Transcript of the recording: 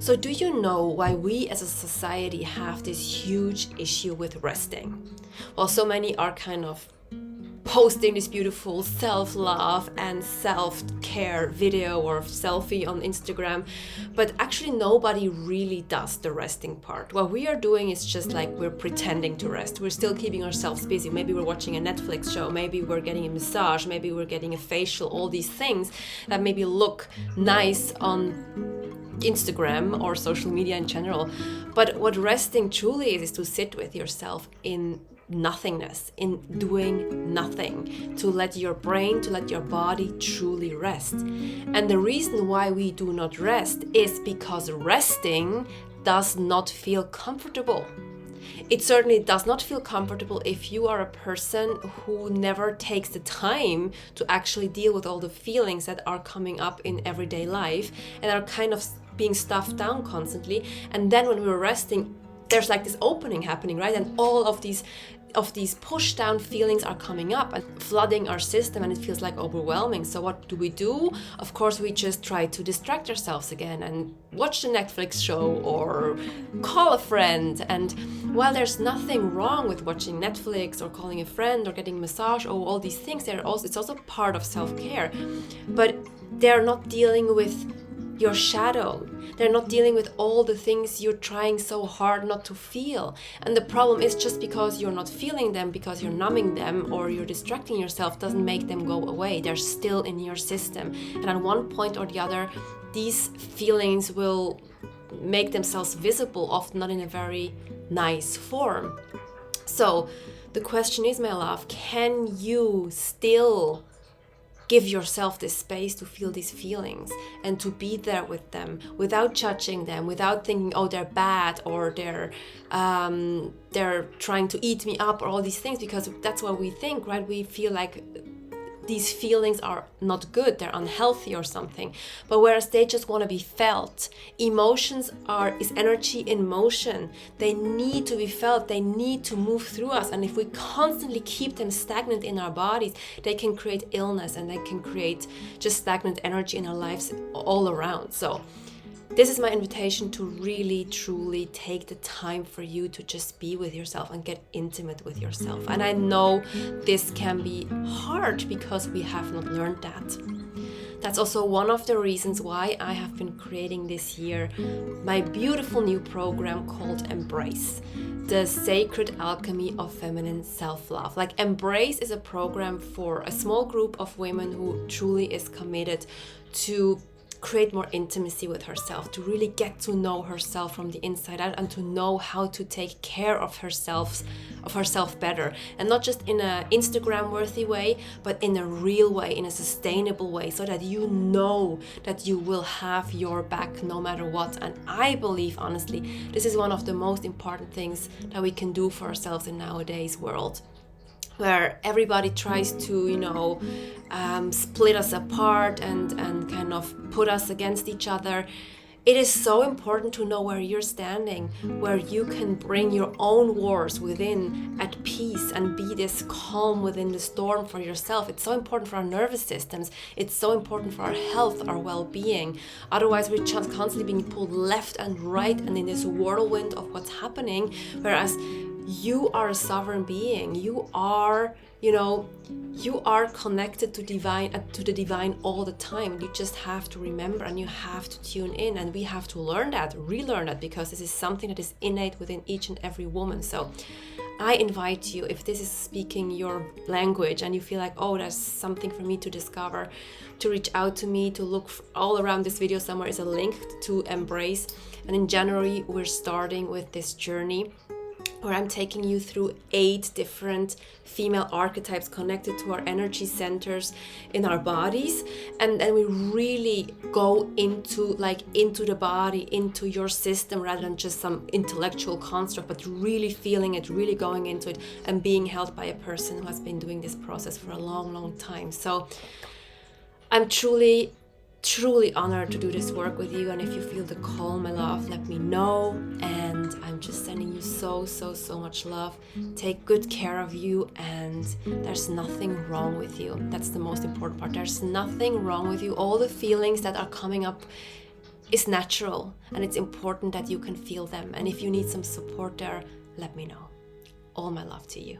So do you know why we as a society have this huge issue with resting? Well, so many are kind of posting this beautiful self-love and self-care video or selfie on Instagram, but actually nobody really does the resting part. What we are doing is just like we're pretending to rest. We're still keeping ourselves busy. Maybe we're watching a Netflix show, maybe we're getting a massage, maybe we're getting a facial, all these things that maybe look nice on Instagram or social media in general. But what resting truly is to sit with yourself in nothingness, in doing nothing, to let your brain, to let your body truly rest. And the reason why we do not rest is because resting does not feel comfortable. It certainly does not feel comfortable if you are a person who never takes the time to actually deal with all the feelings that are coming up in everyday life and are kind of being stuffed down constantly. And then when we're resting, there's like this opening happening, right? And all of these push down feelings are coming up and flooding our system, and it feels like overwhelming. So what do? Of course, we just try to distract ourselves again and watch the Netflix show or call a friend. And while there's nothing wrong with watching Netflix or calling a friend or getting a massage or all these things, it's also part of self-care, but they're not dealing with your shadow. They're not dealing with all the things you're trying so hard not to feel. And the problem is, just because you're not feeling them, because you're numbing them or you're distracting yourself, doesn't make them go away. They're still in your system. And at one point or the other, these feelings will make themselves visible, often not in a very nice form. So the question is, my love, can you still give yourself this space to feel these feelings and to be there with them without judging them, without thinking, oh, they're bad or they're trying to eat me up or all these things? Because that's what we think, right? We feel like these feelings are not good, they're unhealthy or something. But whereas they just want to be felt. Emotions is energy in motion. They need to be felt, they need to move through us. And if we constantly keep them stagnant in our bodies, they can create illness and they can create just stagnant energy in our lives all around. So this is my invitation to really, truly take the time for you to just be with yourself and get intimate with yourself. And I know this can be hard because we have not learned that. That's also one of the reasons why I have been creating this year my beautiful new program called Embrace, the sacred alchemy of feminine self-love. Like, Embrace is a program for a small group of women who truly is committed to create more intimacy with herself, to really get to know herself from the inside out and to know how to take care of herself better, and not just in a Instagram worthy way, but in a real way, in a sustainable way, so that you know that you will have your back no matter what. And I believe, honestly, this is one of the most important things that we can do for ourselves in nowadays world, where everybody tries to, split us apart and kind of put us against each other. It is so important to know where you're standing, where you can bring your own wars within at peace and be this calm within the storm for yourself. It's so important for our nervous systems. It's so important for our health, our well-being. Otherwise, we're just constantly being pulled left and right and in this whirlwind of what's happening, whereas you are a sovereign being. You are connected to the divine all the time. You just have to remember and you have to tune in, and we have to relearn that, because this is something that is innate within each and every woman. So I invite you, if this is speaking your language and you feel like, oh, there's something for me to discover, to reach out to me, to look all around this video somewhere is a link to Embrace. And in January, we're starting with this journey where I'm taking you through 8 different female archetypes connected to our energy centers in our bodies. And then we really go into the body, into your system, rather than just some intellectual construct, but really feeling it, really going into it and being held by a person who has been doing this process for a long, long time. So I'm truly honored to do this work with you, and if you feel the call, my love, let me know. And I'm just sending you so much love. Take good care of you, and there's nothing wrong with you. That's the most important part. There's nothing wrong with you. All the feelings that are coming up is natural, and it's important that you can feel them. And if you need some support there, let me know. All my love to you.